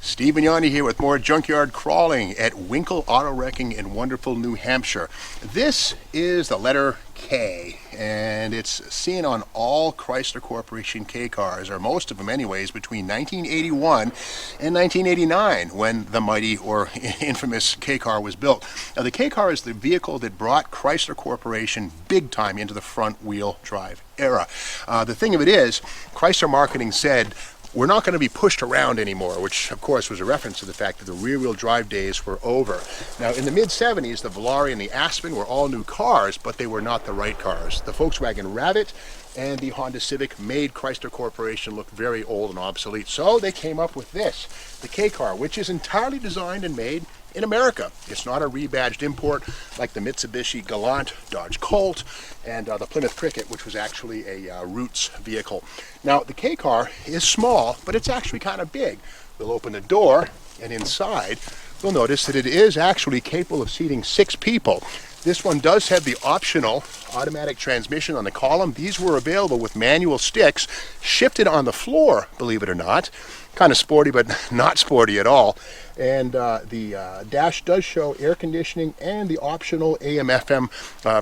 Steve Yanni here with more junkyard crawling at Winkle Auto Wrecking in wonderful New Hampshire. This is the letter K, and it's seen on all Chrysler Corporation K-Cars, or most of them anyways, between 1981 and 1989 when the mighty or infamous K-Car was built. Now the K-Car is the vehicle that brought Chrysler Corporation big time into the front wheel drive era. The thing of it is, Chrysler marketing said, we're not going to be pushed around anymore, which of course was a reference to the fact that the rear-wheel drive days were over. Now in the mid-70s, the Volare and the Aspen were all new cars, but they were not the right cars. The Volkswagen Rabbit and the Honda Civic made Chrysler Corporation look very old and obsolete. So they came up with this, the K-Car, which is entirely designed and made in America. It's not a rebadged import like the Mitsubishi Galant, Dodge Colt, and the Plymouth Cricket, which was actually a Roots vehicle. Now the K-Car is small, but it's actually kind of big. We'll open the door, and inside you'll notice that it is actually capable of seating 6 people. This one does have the optional automatic transmission on the column. These were available with manual sticks, shifted on the floor, believe it or not. Kind of sporty, but not sporty at all. And the dash does show air conditioning and the optional AM/FM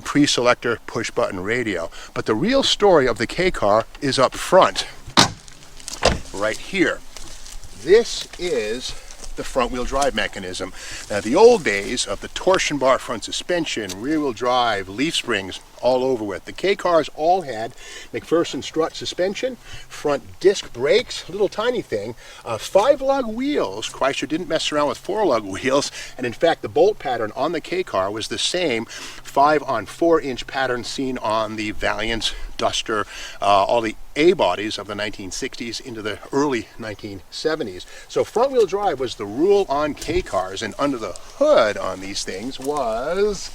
pre-selector push-button radio. But the real story of the K-Car is up front, right here. This is the front-wheel drive mechanism. Now the old days of the torsion bar front suspension, rear-wheel drive, leaf springs, all over with. The K-Cars all had McPherson strut suspension, front disc brakes, little tiny thing, 5-lug wheels. Chrysler didn't mess around with 4-lug wheels, and in fact the bolt pattern on the K-Car was the same 5-on-4-inch pattern seen on the Valiant, Duster, all the A-bodies of the 1960s into the early 1970s. So front-wheel drive was the rule on K-Cars, and under the hood on these things was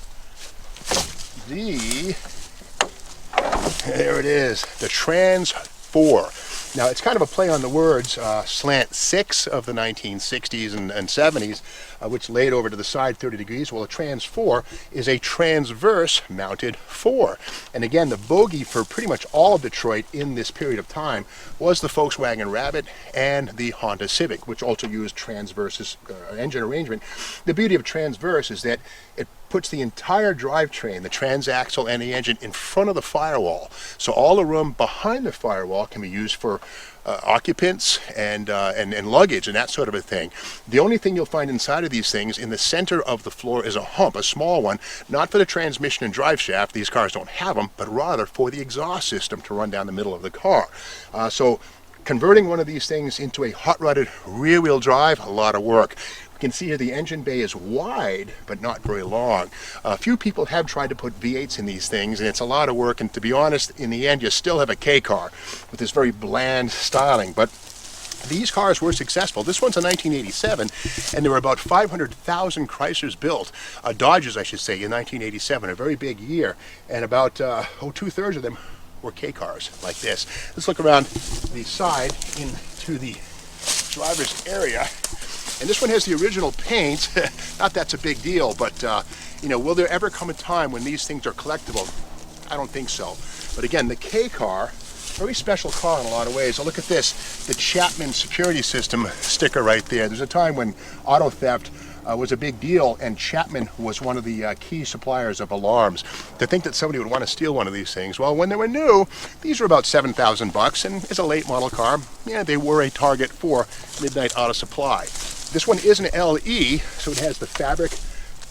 there it is, the Trans 4. Now it's kind of a play on the words, slant 6 of the 1960s and 70s, which laid over to the side 30 degrees. Well, a Trans 4 is a transverse mounted 4. And again, the bogey for pretty much all of Detroit in this period of time was the Volkswagen Rabbit and the Honda Civic, which also used transverse engine arrangement. The beauty of transverse is that it puts the entire drivetrain, the transaxle and the engine, in front of the firewall. So all the room behind the firewall can be used for occupants and luggage and that sort of a thing. The only thing you'll find inside of these things, in the center of the floor, is a hump, a small one, not for the transmission and drive shaft, these cars don't have them, but rather for the exhaust system to run down the middle of the car. So converting one of these things into a hot-rodded rear-wheel drive, a lot of work. You can see here the engine bay is wide, but not very long. A few people have tried to put V8s in these things, and it's a lot of work, and to be honest, in the end, you still have a K-Car with this very bland styling. But these cars were successful. This one's a 1987, and there were about 500,000 Chryslers built, Dodges, I should say, in 1987, a very big year, and about 2/3 of them were K-Cars like this. Let's look around the side into the driver's area. And this one has the original paint. Not that's a big deal, but you know, will there ever come a time when these things are collectible? I don't think so. But again, the K-Car, very special car in a lot of ways. Oh, look at this, the Chapman security system sticker right there. There's a time when auto theft was a big deal, and Chapman was one of the key suppliers of alarms. To think that somebody would want to steal one of these things, well, when they were new, these were about $7,000, and as a late model car, yeah, they were a target for Midnight Auto Supply. This one is an LE, so it has the fabric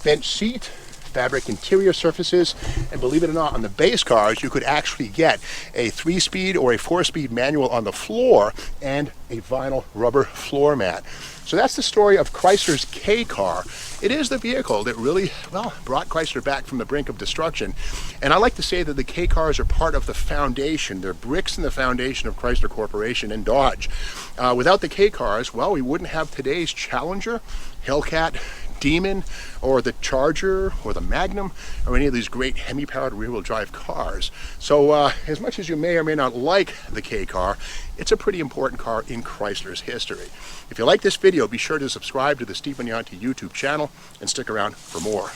bench seat, fabric interior surfaces, and believe it or not, on the base cars you could actually get a 3-speed or a 4-speed manual on the floor and a vinyl rubber floor mat. So that's the story of Chrysler's K-Car. It is the vehicle that really, well, brought Chrysler back from the brink of destruction. And I like to say that the K-Cars are part of the foundation. They're bricks in the foundation of Chrysler Corporation and Dodge. Without the K-Cars, well, we wouldn't have today's Challenger, Hellcat, Demon, or the Charger, or the Magnum, or any of these great Hemi-powered rear-wheel drive cars. So as much as you may or may not like the K-Car, it's a pretty important car in Chrysler's history. If you like this video, be sure to subscribe to the Steve Yanni YouTube channel and stick around for more.